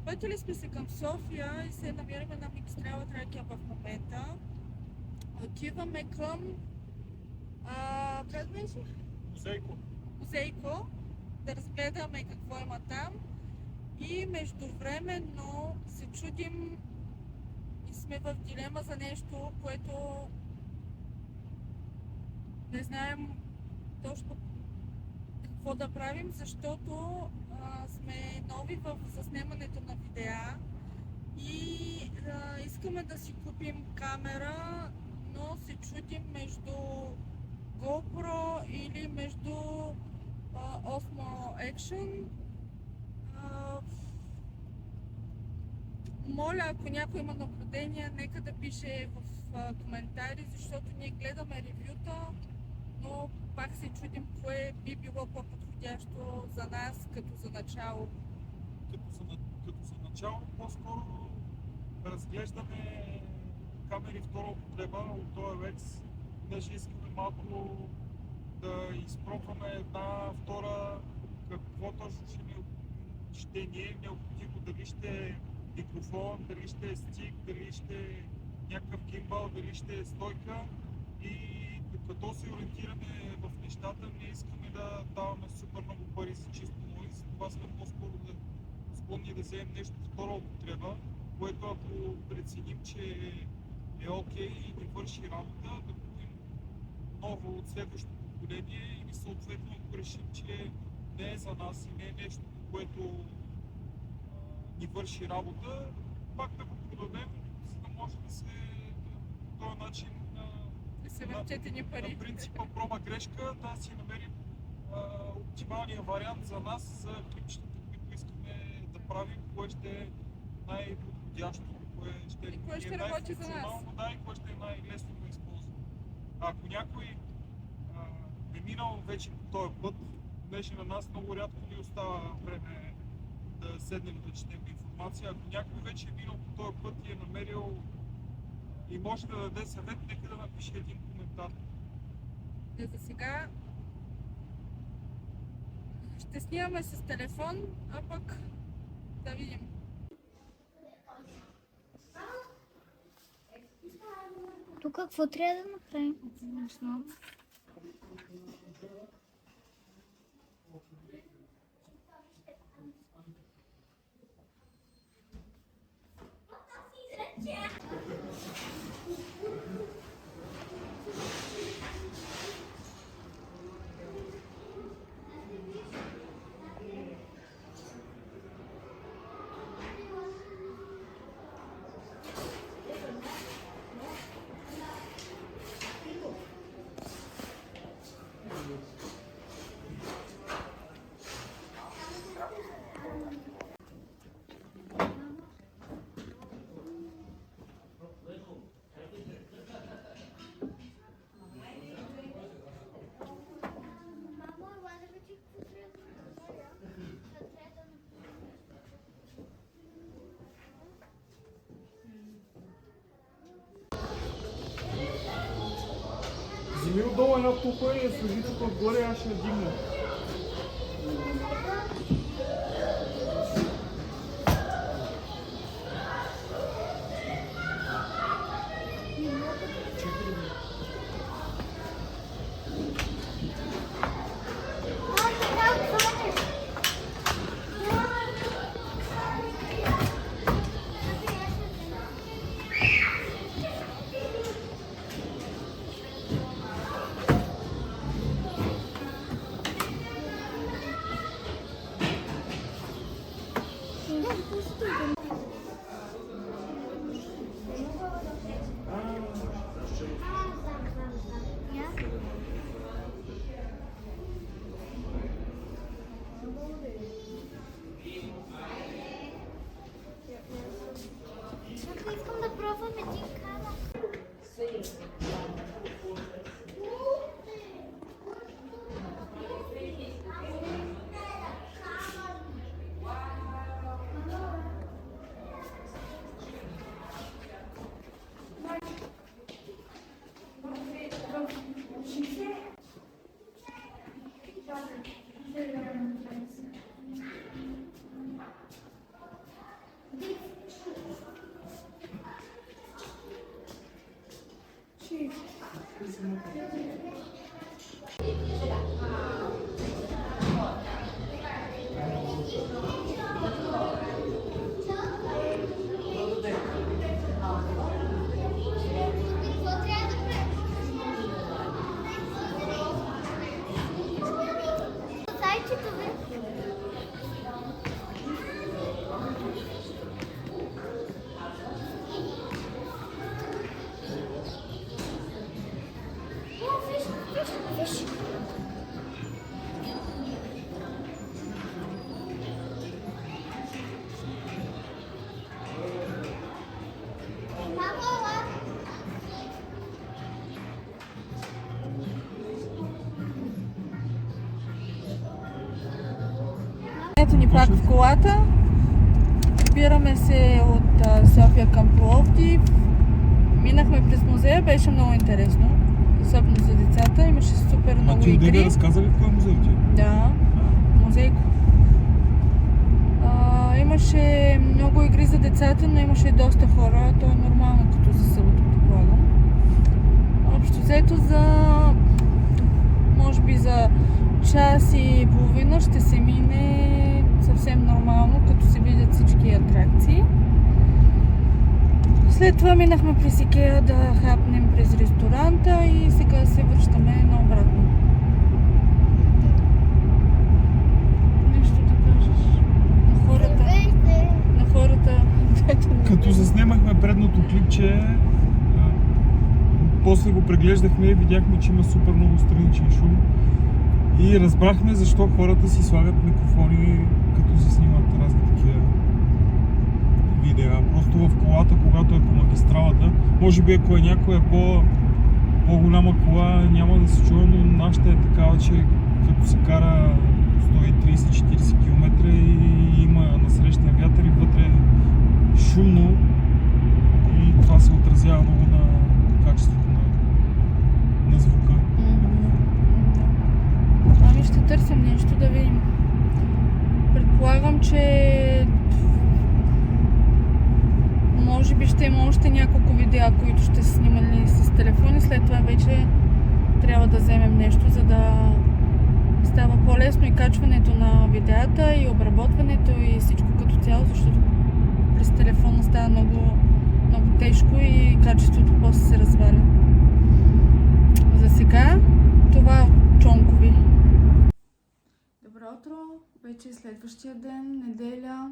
Пътили сме се към София и се намираме на магистрала Тракия в момента. Отиваме към как беше? Музейко, да разгледаме какво има там. И междувременно се чудим и сме в дилема за нещо, което не знаем точно какво да правим, защото сме нови в заснемането на видеа и искаме да си купим камера, но се чудим между GoPro или между Osmo Action. Моля, ако някой има наблюдения, нека да пише в коментари, защото ние гледаме ревюта, но пак се чудим кое би било по-подходящо за нас като за начало. Като за начало, по-скоро разглеждаме камери втора употреба от OLX, даже искаме малко да изпробваме една втора, какво точно ще ни е необходимо, дали ще е микрофон, дали ще е стик, дали ще е някакъв гимбал, дали ще е стойка. И като се ориентираме в нещата, ние искаме да даваме супер много пари за чисто нойз, това сме по-скоро склонни да вземем нещо втора употреба, което ако преценим, че е окей и ни върши работа, да купим ново от следващото поколение или съответно ако решим, че не е за нас и не е нещо, което ни върши работа, пак да го продадем, за да може да се по този начин на принципа проба грешка да си намерим оптималния вариант за нас, за клипчетата, които искаме да правим, кое ще е най-подходящо, кое ще е най-функционално, да, и кое ще е най-лесно да използваме. Ако някой е минал вече по този път, понеже на нас много рядко ни остава време да седнем да четем информация, ако някой вече е минал по този път и е намерил и може да даде съвет, нека да напише един коментар. За сега ще снимаме с телефон, а пък да видим. Тук какво трябва да направим? Не знам. Вземи отдолу една купа и я сложи тук отгоре, аз ще я дигна. Искам да пробвам един камък. ето ни пак в колата. Прибираме се от София към Пловдив. Минахме през музея, беше много интересно. Особено за децата, имаше супер много ти игри. Ти разказали в кой музей ти? Да, музейко. Имаше много игри за децата, но имаше и доста хора. То е нормално като за събота, предполагам. Общо взето може би за час и половина ще се мине съвсем нормално, като се видят всички атракции. След това минахме през Икеа да хапнем през ресторанта и сега се връщаме наобратно. Нещо да кажеш на хората. Като заснемахме предното клипче, после го преглеждахме и видяхме, че има супер много страничен шум. И разбрахме защо хората си слагат микрофони, като заснимат разни такива видеа. Просто в колата, когато е по магистралата, може би ако е някоя по-голяма кола, няма да се чува, но нашата е такава, че като се кара 130-40 км и има насрещен вятър и вътре е шумно и това се отразява много на качеството на звука. Ами ще търсим нещо да видим. Предполагам, че може би ще има още няколко видеа, които ще са снимали с телефони. След това вече трябва да вземем нещо, за да става по-лесно и качването на видеята, и обработването, и всичко като цяло, защото през телефона става много тежко и качеството после се разваля. За сега това е Чонкови. Добро утро! Вече е следващия ден, неделя.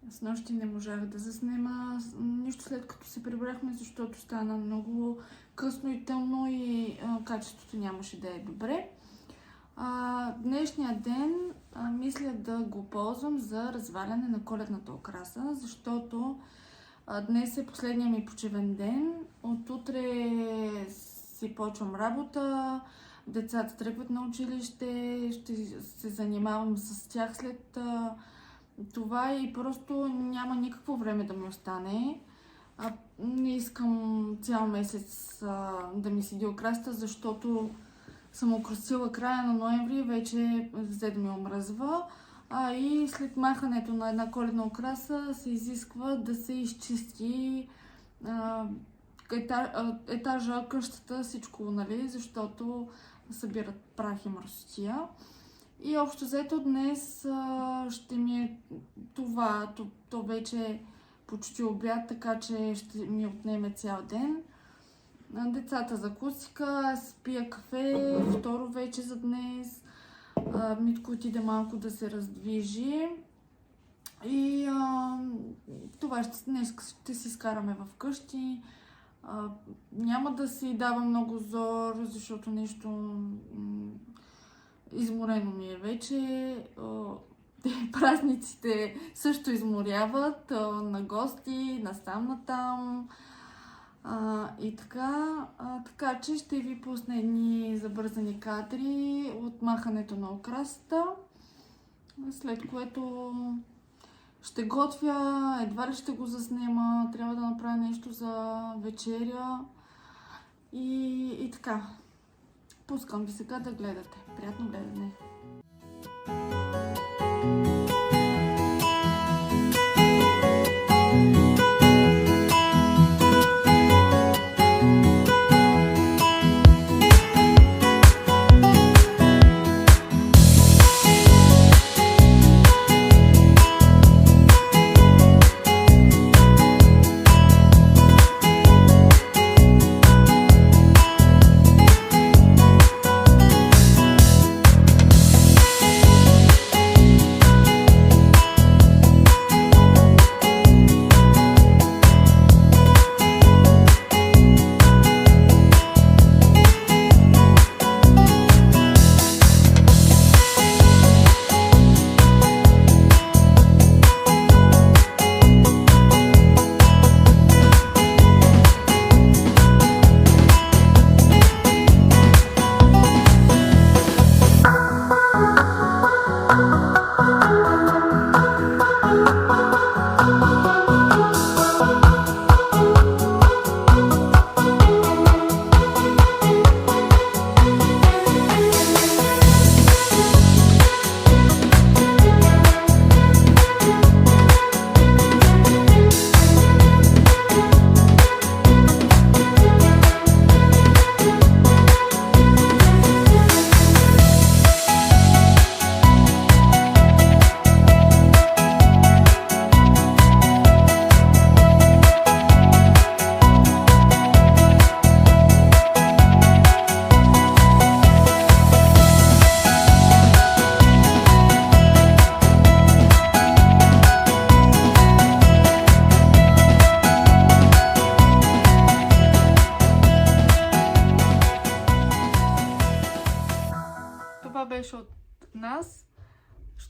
С нощи не можах да заснема нищо след като се прибрахме, защото стана много късно и тъмно и качеството нямаше да е добре. Днешния ден мисля да го ползвам за разваляне на коледната украса, защото днес е последния ми почивен ден. От утре си почвам работа, децата тръгват на училище, ще се занимавам с тях след това и просто няма никакво време да ми остане. Не искам цял месец да ми седи украсата, защото съм украсила края на ноември, вече взе да ми омръзва. И след махането на една коледна украса се изисква да се изчисти етажа, къщата, всичко, нали, защото събират прах и мръсотия. И общо взето днес ще ми е това, то вече е почти обяд, така че ще ми отнеме цял ден. Децата закусиха, аз пия кафе, второ вече за днес. Митко отиде малко да се раздвижи. И това днес ще си изкараме вкъщи. Няма да си давам много зор, защото нещо изморено ми е вече. Празниците също изморяват на гости, насам-натам. И така че ще ви пусна едни забързани кадри от махането на украсата, след което ще готвя, едва ли ще го заснема, трябва да направя нещо за вечеря и така. Пускам ви сега да гледате. Приятно гледане!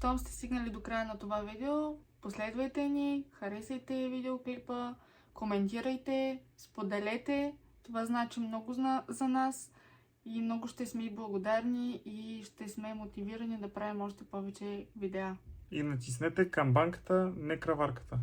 щом сте стигнали до края на това видео, последвайте ни, харесайте видеоклипа, коментирайте, споделете. Това значи много за нас и много ще сме и благодарни и ще сме мотивирани да правим още повече видеа. И натиснете камбанката, не краварката.